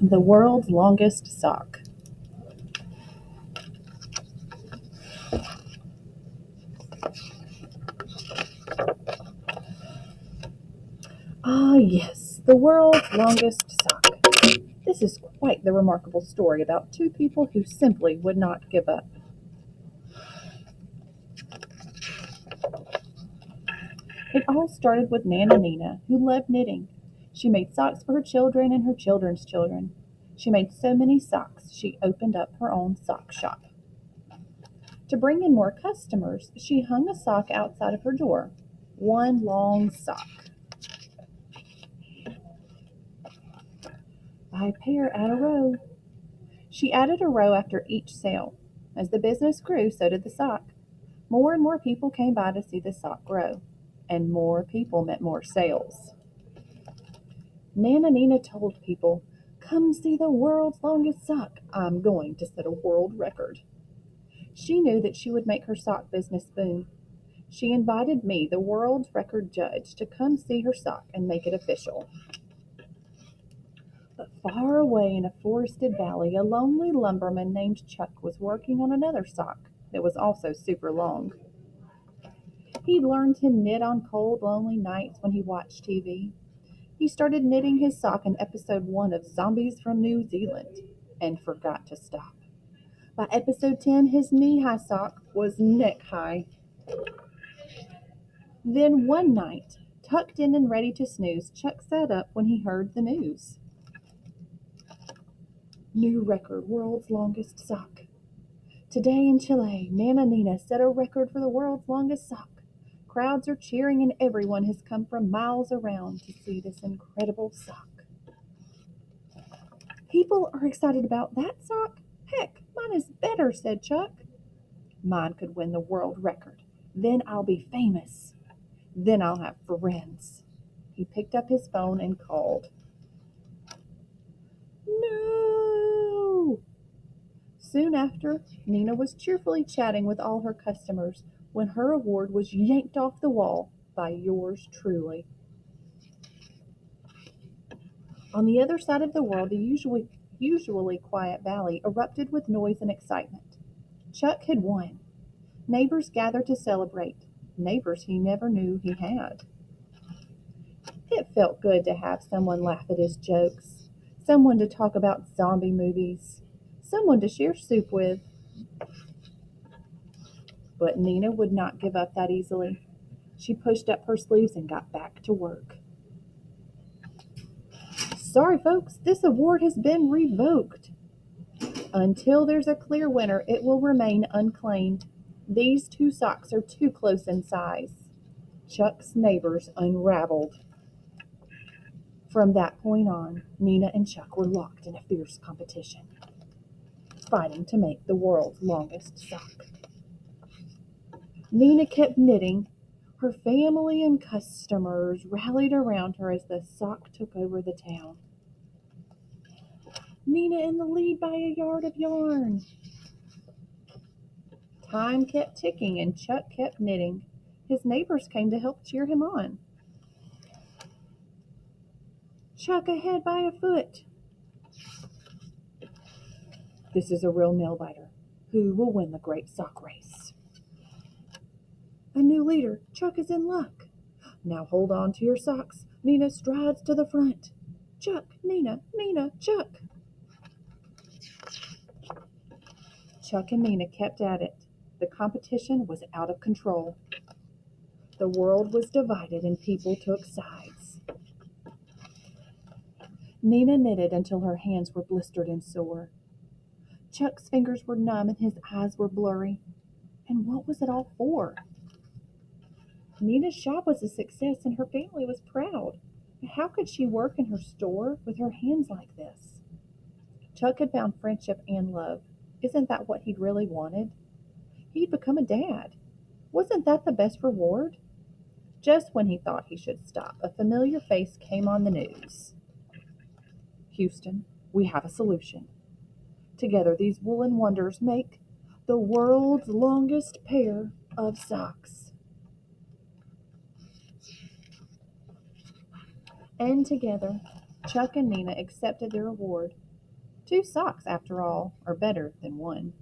The world's longest sock. Ah, yes, the world's longest sock. This is quite the remarkable story about two people who simply would not give up. It all started with Nana Nina, who loved knitting. She made socks for her children and her children's children. She made so many socks, she opened up her own sock shop. To bring in more customers, she hung a sock outside of her door. One long sock. Buy a pair, add a row. She added a row after each sale. As the business grew, so did the sock. More and more people came by to see the sock grow, and more people meant more sales. Nana Nina told people, "Come see the world's longest sock. I'm going to set a world record." She knew that she would make her sock business boom. She invited me, the world record judge, to come see her sock and make it official. But far away in a forested valley, a lonely lumberman named Chuck was working on another sock that was also super long. He'd learned to knit on cold, lonely nights when he watched TV. He started knitting his sock in episode 1 of Zombies from New Zealand and forgot to stop. By episode 10, his knee high sock was neck high. Then one night, tucked in and ready to snooze, Chuck sat up when he heard the news. New record, world's longest sock. Today in Chile, Nana Nina set a record for the world's longest sock. Crowds are cheering and everyone has come from miles around to see this incredible sock. People are excited about that sock? Heck, mine is better, said Chuck. Mine could win the world record. Then I'll be famous. Then I'll have friends. He picked up his phone and called. No! Soon after, Nina was cheerfully chatting with all her customers when her award was yanked off the wall by yours truly. On the other side of the world, the usually quiet valley erupted with noise and excitement. Chuck had won. Neighbors gathered to celebrate, neighbors he never knew he had. It felt good to have someone laugh at his jokes, someone to talk about zombie movies, someone to share soup with. But Nina would not give up that easily. She pushed up her sleeves and got back to work. Sorry, folks, this award has been revoked. Until there's a clear winner, it will remain unclaimed. These two socks are too close in size. Chuck's neighbors unraveled. From that point on, Nina and Chuck were locked in a fierce competition, fighting to make the world's longest sock. Nina kept knitting. Her family and customers rallied around her as the sock took over the town. Nina in the lead by a yard of yarn. Time kept ticking and Chuck kept knitting. His neighbors came to help cheer him on. Chuck ahead by a foot. This is a real nail biter. Who will win the great sock race? A new leader. Chuck is in luck. Now hold on to your socks. Nina strides to the front. Chuck, Nina, Nina, Chuck. Chuck and Nina kept at it. The competition was out of control. The world was divided and people took sides. Nina knitted until her hands were blistered and sore. Chuck's fingers were numb and his eyes were blurry. And what was it all for? Nina's shop was a success and her family was proud. How could she work in her store with her hands like this? Chuck had found friendship and love. Isn't that what he'd really wanted? He'd become a dad. Wasn't that the best reward? Just when he thought he should stop, a familiar face came on the news. Houston, we have a solution. Together, these woolen wonders make the world's longest pair of socks. And together, Chuck and Nina accepted their award. Two socks, after all, are better than one.